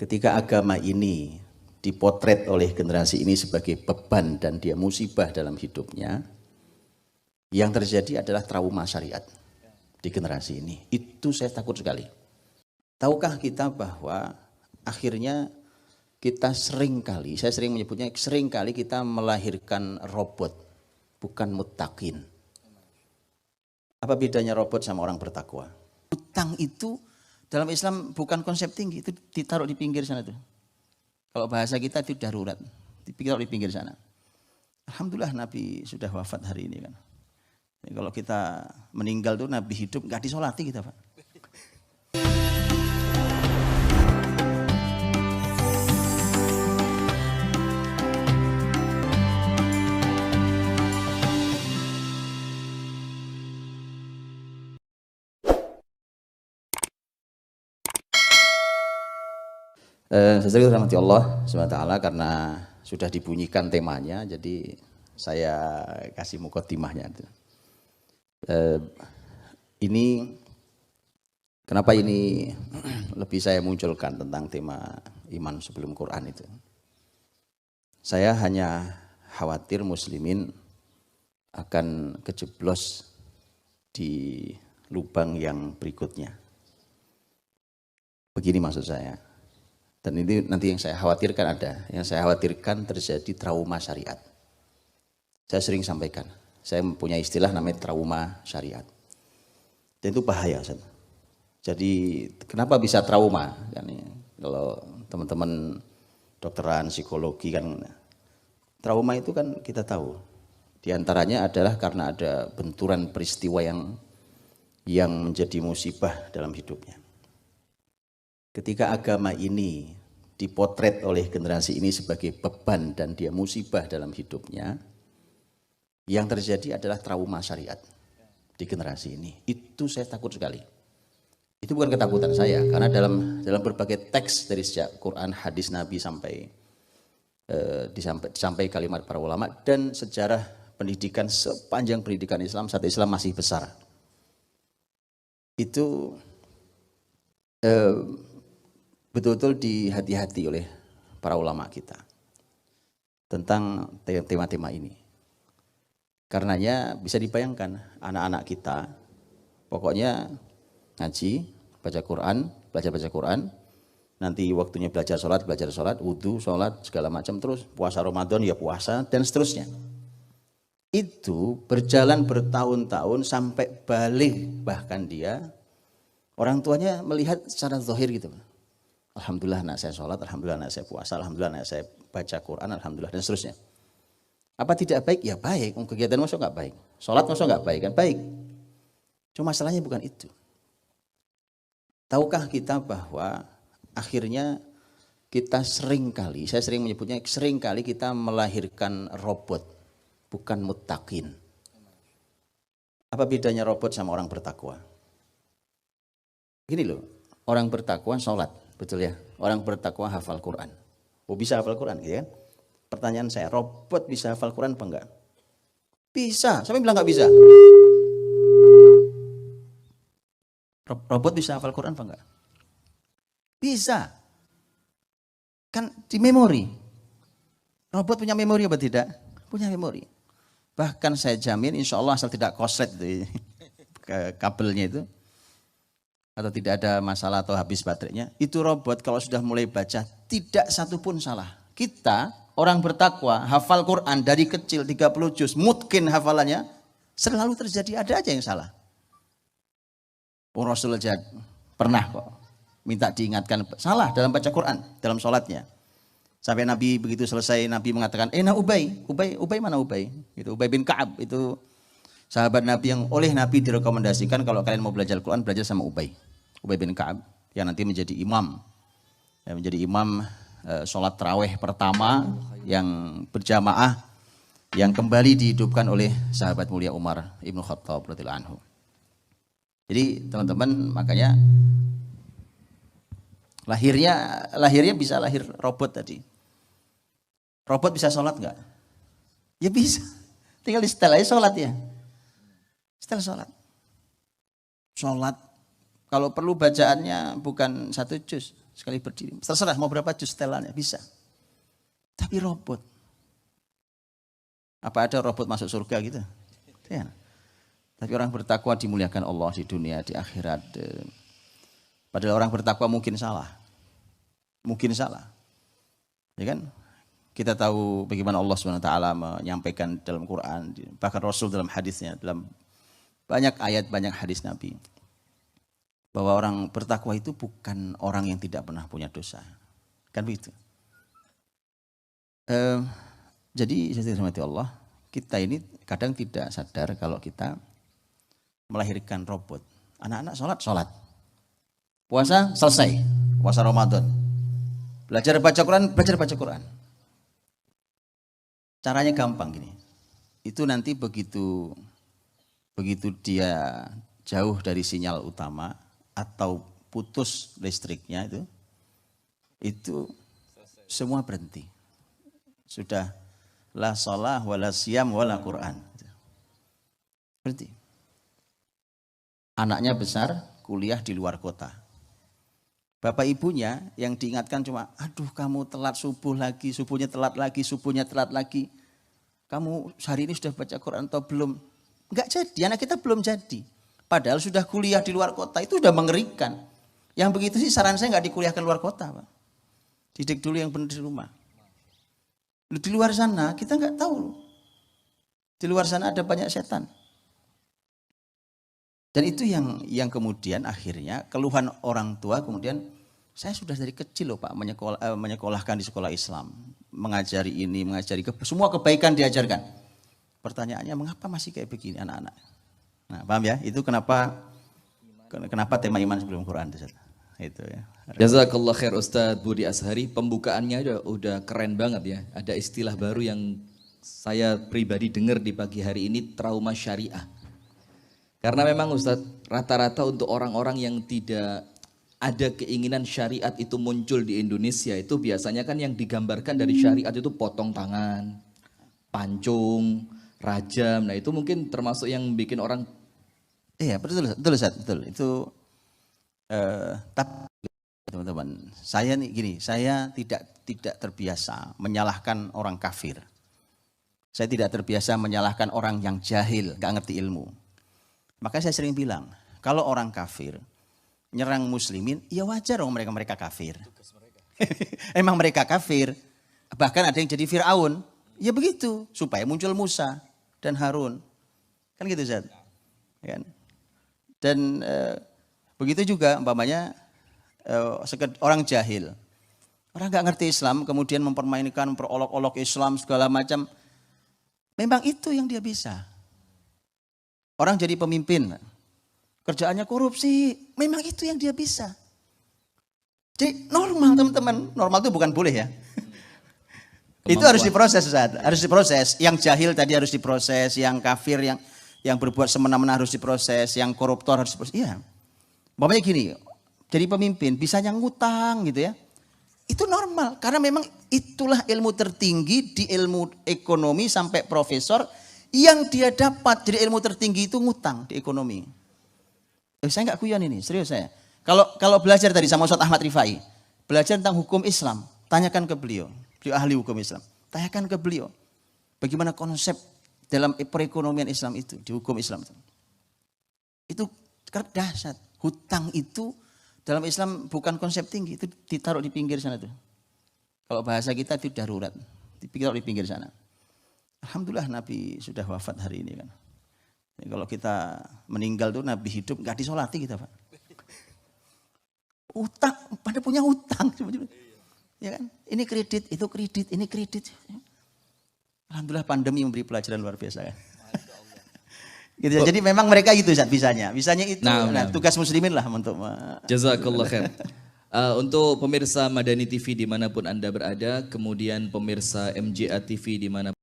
Ketika agama ini dipotret oleh generasi ini sebagai beban dan dia musibah dalam hidupnya, yang terjadi adalah trauma syariat di generasi ini. Itu saya takut sekali. Tahukah kita bahwa akhirnya kita seringkali, saya sering menyebutnya seringkali kita melahirkan robot, bukan muttaqin. Apa bedanya robot sama orang bertakwa? Utang itu dalam Islam bukan konsep tinggi, itu ditaruh di pinggir sana tuh. Kalau bahasa kita itu darurat, ditaruh di pinggir sana. Alhamdulillah Nabi sudah wafat hari ini kan. Jadi kalau kita meninggal tuh Nabi hidup nggak disolati kita Pak. Sesuai rahmati Allah SWT karena sudah dibunyikan temanya, jadi saya kasih mukaddimahnya. Ini kenapa ini lebih saya munculkan tentang tema iman sebelum Quran itu. Saya hanya khawatir muslimin akan kejeblos di lubang yang berikutnya. Begini maksud saya. Dan ini nanti yang saya khawatirkan ada, yang saya khawatirkan terjadi trauma syariat. Saya sering sampaikan, saya punya istilah namanya trauma syariat. Dan itu bahaya. Jadi kenapa bisa trauma? Kalau teman-teman dokteran, psikologi kan, trauma itu kan kita tahu. Di antaranya adalah karena ada benturan peristiwa yang menjadi musibah dalam hidupnya. Ketika agama ini dipotret oleh generasi ini sebagai beban dan dia musibah dalam hidupnya, yang terjadi adalah trauma syariat di generasi ini. Itu saya takut sekali. Itu bukan ketakutan saya, karena dalam berbagai teks dari sejak Quran, hadis Nabi sampai kalimat para ulama dan sejarah pendidikan sepanjang pendidikan Islam saat Islam masih besar. Itu betul-betul dihati-hati oleh para ulama kita tentang tema-tema ini. Karenanya bisa dibayangkan anak-anak kita pokoknya ngaji, baca Quran, belajar Quran, nanti waktunya belajar sholat, wudhu, sholat, segala macam, terus puasa Ramadan ya puasa, dan seterusnya. Itu berjalan bertahun-tahun sampai balik, bahkan dia, orang tuanya melihat secara zahir gitu. Alhamdulillah anak saya sholat, alhamdulillah anak saya puasa, alhamdulillah anak saya baca Quran, alhamdulillah, dan seterusnya. Apa tidak baik? Ya baik, kegiatan masuk nggak baik. Sholat masuk nggak baik kan? Baik. Cuma masalahnya bukan itu. Tahukah kita bahwa akhirnya kita seringkali, saya sering menyebutnya seringkali kita melahirkan robot, bukan muttaqin. Apa bedanya robot sama orang bertakwa? Gini loh, orang bertakwa sholat. Betul ya, orang bertakwa hafal Quran. Oh bisa hafal Quran gitu kan? Pertanyaan saya, robot bisa hafal Quran apa enggak? Bisa, siapa yang bilang enggak bisa? Robot bisa hafal Quran apa enggak? Bisa. Kan di memori. Robot punya memori apa tidak? Punya memori. Bahkan saya jamin insya Allah asal tidak koslet itu, kabelnya itu, atau tidak ada masalah atau habis baterainya, itu robot kalau sudah mulai baca tidak satu pun salah. Kita orang bertakwa hafal Quran dari kecil 30 juz, mungkin hafalannya selalu terjadi, ada aja yang salah. Rasulullah pernah kok minta diingatkan salah dalam baca Quran, dalam sholatnya. Sampai Nabi begitu selesai, Nabi mengatakan, Ubay mana Ubay? Gitu, Ubay bin Ka'ab itu sahabat Nabi yang oleh Nabi direkomendasikan kalau kalian mau belajar Quran, belajar sama Ubay bin Ka'ab yang nanti menjadi imam. Ya, menjadi imam sholat tarawih pertama yang berjamaah yang kembali dihidupkan oleh sahabat mulia Umar Ibn Khattab radhiyallahu anhu. Jadi teman-teman, makanya lahirnya bisa lahir robot tadi. Robot bisa sholat nggak? Ya bisa. Tinggal di setel aja sholat ya. Setel sholat. Sholat, kalau perlu bacaannya bukan 1 juz, Sekali berdiri, terserah mau berapa juz setelannya, bisa. Tapi robot. Apa ada robot masuk surga gitu? Ya. Tapi orang bertakwa dimuliakan Allah di dunia, di akhirat. Padahal orang bertakwa mungkin salah. Mungkin salah. Ya kan? Kita tahu bagaimana Allah SWT menyampaikan dalam Quran, bahkan Rasul dalam hadisnya, dalam banyak ayat, banyak hadis Nabi. Bahwa orang bertakwa itu bukan orang yang tidak pernah punya dosa. Kan begitu. Jadi saya dirahmati Allah, kita ini kadang tidak sadar kalau kita melahirkan robot. Anak-anak sholat. Puasa selesai, puasa Ramadan. Belajar baca Quran. Caranya gampang gini. Itu nanti begitu dia jauh dari sinyal utama, atau putus listriknya itu semua berhenti. Sudah la shalah wala siyam wala Quran. Berhenti. Anaknya besar, kuliah di luar kota. Bapak ibunya yang diingatkan cuma, aduh kamu telat subuh lagi, subuhnya telat lagi. Kamu hari ini sudah baca Quran atau belum? Enggak jadi, anak kita belum jadi. Padahal sudah kuliah di luar kota, itu sudah mengerikan. Yang begitu sih saran saya nggak dikuliahkan luar kota, Pak. Didik dulu yang benar di rumah. Di luar sana kita nggak tahu. Di luar sana ada banyak setan. Dan itu yang kemudian akhirnya keluhan orang tua kemudian, saya sudah dari kecil loh Pak menyekolahkan di sekolah Islam. Mengajari ini, semua kebaikan diajarkan. Pertanyaannya mengapa masih kayak begini anak-anak? Nah, paham ya? Itu kenapa tema iman sebelum Quran itu ya. Jazakallah khair Ustadz Budi Azhari, pembukaannya udah keren banget ya. Ada istilah baru yang saya pribadi dengar di pagi hari ini, trauma syariah. Karena memang Ustadz, rata-rata untuk orang-orang yang tidak ada keinginan syariat itu muncul di Indonesia, itu biasanya kan yang digambarkan dari syariat itu potong tangan, pancung, rajam. Nah itu mungkin termasuk yang bikin orang. Iya betul. Itu tapi teman-teman, saya nih gini, saya tidak terbiasa menyalahkan orang kafir. Saya tidak terbiasa menyalahkan orang yang jahil, gak ngerti ilmu. Makanya saya sering bilang, kalau orang kafir nyerang muslimin, ya wajar dong mereka kafir. Emang mereka kafir. Bahkan ada yang jadi Fir'aun, ya begitu, supaya muncul Musa dan Harun. Kan gitu Ustaz. Kan? Dan begitu juga umpamanya orang jahil. Orang nggak ngerti Islam kemudian memperolok-olok Islam segala macam. Memang itu yang dia bisa. Orang jadi pemimpin, kerjaannya korupsi, memang itu yang dia bisa. Jadi normal teman-teman, normal itu bukan boleh ya. Itu harus diproses Ustaz, harus diproses. Yang jahil tadi harus diproses, yang kafir, yang berbuat semena-mena harus diproses, yang koruptor harus diproses. Iya. Bapaknya gini, jadi pemimpin bisanya ngutang gitu ya. Itu normal karena memang itulah ilmu tertinggi di ilmu ekonomi sampai profesor yang dia dapat. Jadi ilmu tertinggi itu ngutang di ekonomi. Saya nggak guyon ini, serius saya. Kalau belajar tadi sama Ustaz Ahmad Rifai, belajar tentang hukum Islam, tanyakan ke beliau. Beliau ahli hukum Islam. Tanyakan ke beliau bagaimana konsep dalam perekonomian Islam itu, di hukum Islam itu. Itu dahsyat. Hutang itu dalam Islam bukan konsep tinggi, itu ditaruh di pinggir sana tuh. Kalau bahasa kita itu darurat, ditaruh di pinggir sana. Alhamdulillah Nabi sudah wafat hari ini kan. Jadi kalau kita meninggal tuh Nabi hidup nggak disolati kita Pak. Utang, pada punya utang. Ya kan? Ini kredit, itu kredit, ini kredit. Alhamdulillah pandemi memberi pelajaran luar biasa kan. Gitu ya. Jadi memang mereka itu bisanya itu. Nah, tugas muslimin lah untuk. Jazakallah khair. Untuk pemirsa Madani TV dimanapun Anda berada, kemudian pemirsa MJA TV dimanapun